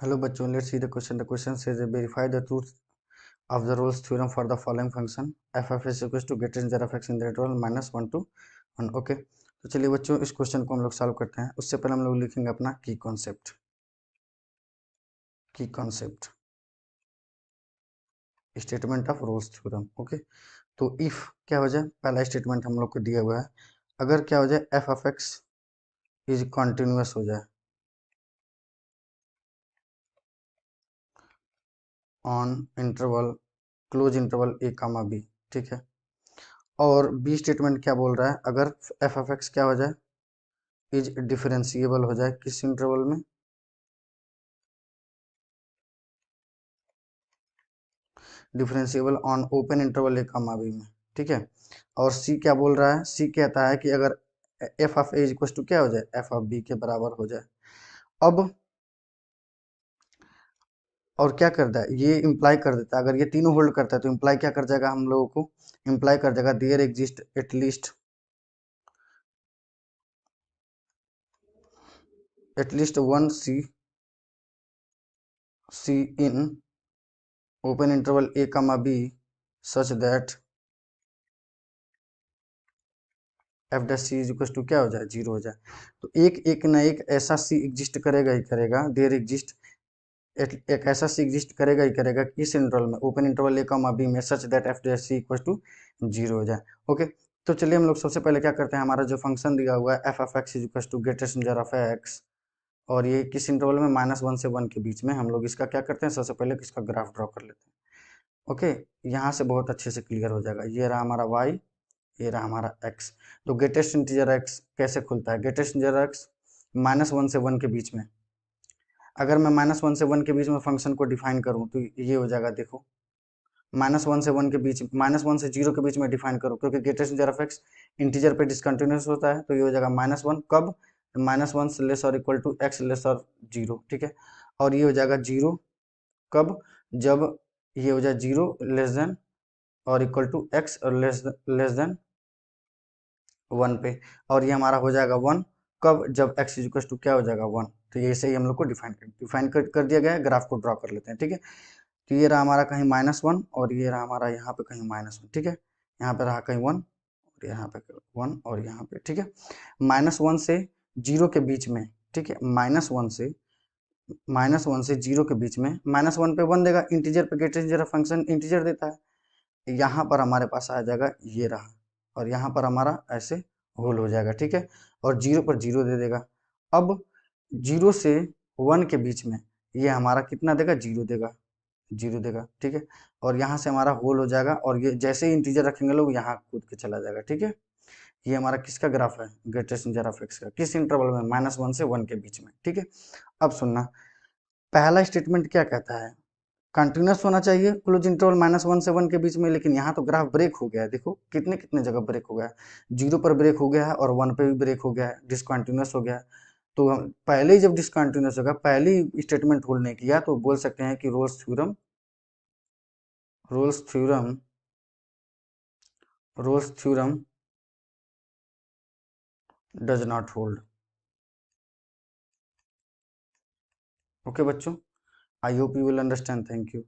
Hello बच्चों, let's see the question. The question says verify the truth of the Rolle's theorem for the following function f of x equals to greater than f x in the interval minus 1 to 1. Okay, तो चलिए बच्चों इस question को हम लोग solve करते हैं। उससे पहले हम लोग लिखेंगे अपना की concept statement of Rolle's theorem. Okay, तो इफ क्या हो जाए, पहला स्टेटमेंट हम लोग को दिया हुआ है, अगर क्या हो जाए F of X is continuous हो जाए on interval close interval A comma B, ठीक है। और बी स्टेटमेंट क्या बोल रहा है, अगर एफ ऑफ एक्स क्या हो जाए इज डिफरेंशिएबल हो जाए किस इंटरवल में, differentiable on open interval A comma B में, ठीक है। और सी क्या बोल रहा है, सी कहता है कि अगर F of A equal to क्या हो जाए एफ ऑफ बी के बराबर हो जाए। अब और क्या करता है, ये इंप्लाई कर देता है, अगर ये तीनों होल्ड करता है तो इंप्लाई क्या कर जाएगा, हम लोगों को इंप्लाई कर जाएगा there exist at least one C in open interval A comma B such that F dash C is equal to क्या हो जाए जीरो हो जाए। तो एक ना एक ऐसा सी एग्जिस्ट करेगा ही करेगा, देयर एग्जिस्ट एक ऐसा सी एग्जिस्ट करेगा ही करेगा किस इंटरवल में, open interval A comma B में, such that F dash C equal to zero हो जाए। ओके, तो चलिए हम लोग सबसे पहले क्या करते हैं, हमारा जो फंक्शन दिया हुआ है F of X is equal to greatest integer of X, और ये किस इंटरवल में -1 से 1 के बीच में, हम लोग इसका क्या करते हैं, सबसे पहले इसका ग्राफ ड्रॉ कर लेते हैं। ओके, यहाँ से बहुत अच्छे से क्लियर हो जाएगा, ये रहा हमारा वाई, ये रहा हमारा एक्स। तो ग्रेटेस्ट इंटीजर एक्स कैसे खुलता है, ग्रेटेस्ट इंटीजर एक्स -1 से 1 के बीच में, अगर मैं -1 से 1 के बीच में फंक्शन को डिफाइन करूं तो ये हो जाएगा, देखो -1 से 1 के बीच, -1 से 0 के बीच में डिफाइन करूं, क्योंकि greatest integer of x integer पे डिसकंटिन्यूअस होता है, तो ये हो जाएगा -1 कब, -1 से लेस और इक्वल टू एक्स लेस और 0, ठीक है। और ये हो जाएगा 0 कब, जब ये हो जाए 0 लेस देन और इक्वल टू एक्स और लेस देन 1 पे, और ये हमारा हो जाएगा 1 कब, जब x इज इक्वल टू क्या हो जाएगा 1। तो ये ऐसे ही हम लोग को डिफाइन कर दिया गया है, ग्राफ को ड्रॉ कर लेते हैं, ठीक है। तो ये रहा हमारा कहीं -1 और ये रहा हमारा यहाँ पे कहीं -1, ठीक है। यहाँ पे रहा कहीं 1 और यहाँ पे 1 और यहाँ पे, ठीक है। -1 से 0 के बीच में, ठीक है, -1 से 0 के बीच में, -1 पे 1 देगा, इंटीजर पे ग्रेटेस्ट इंटीजर फंक्शन इंटीजर देता है, यहाँ पर हमारे पास आ जाएगा ये रहा, और यहाँ पर हमारा ऐसे होल हो जाएगा, ठीक है। और 0 पर 0 दे देगा। अब 0 से 1 के बीच में ये हमारा कितना देगा, 0 देगा, 0 देगा, ठीक है। और यहाँ से हमारा होल हो जाएगा, और ये जैसे ही इंटीजर रखेंगे लोग यहाँ कूद के चला जाएगा, ठीक है। ये हमारा किसका ग्राफ है, ग्रेटेस्ट इंटीजर ऑफ एक्स का, किस इंटरवल में, -1 से 1 के बीच में, ठीक है। अब सुनना, पहला स्टेटमेंट क्या कहता है, कंटिन्यूअस होना चाहिए क्लोज इंटरवल -1 से 1 के बीच में, लेकिन यहाँ तो ग्राफ ब्रेक हो गया है, देखो कितने कितने जगह ब्रेक हो गया है, 0 पर ब्रेक हो गया है और 1 पे भी ब्रेक हो गया है, डिसकंटिन्यूअस हो गया है। तो हम पहले ही जब डिसकंटिन्यूअस होगा, पहले ही स्टेटमेंट होल्ड नहीं किया, तो बोल सकते हैं कि Rolle's theorem does not hold. Okay बच्चों, I hope you will understand, thank you.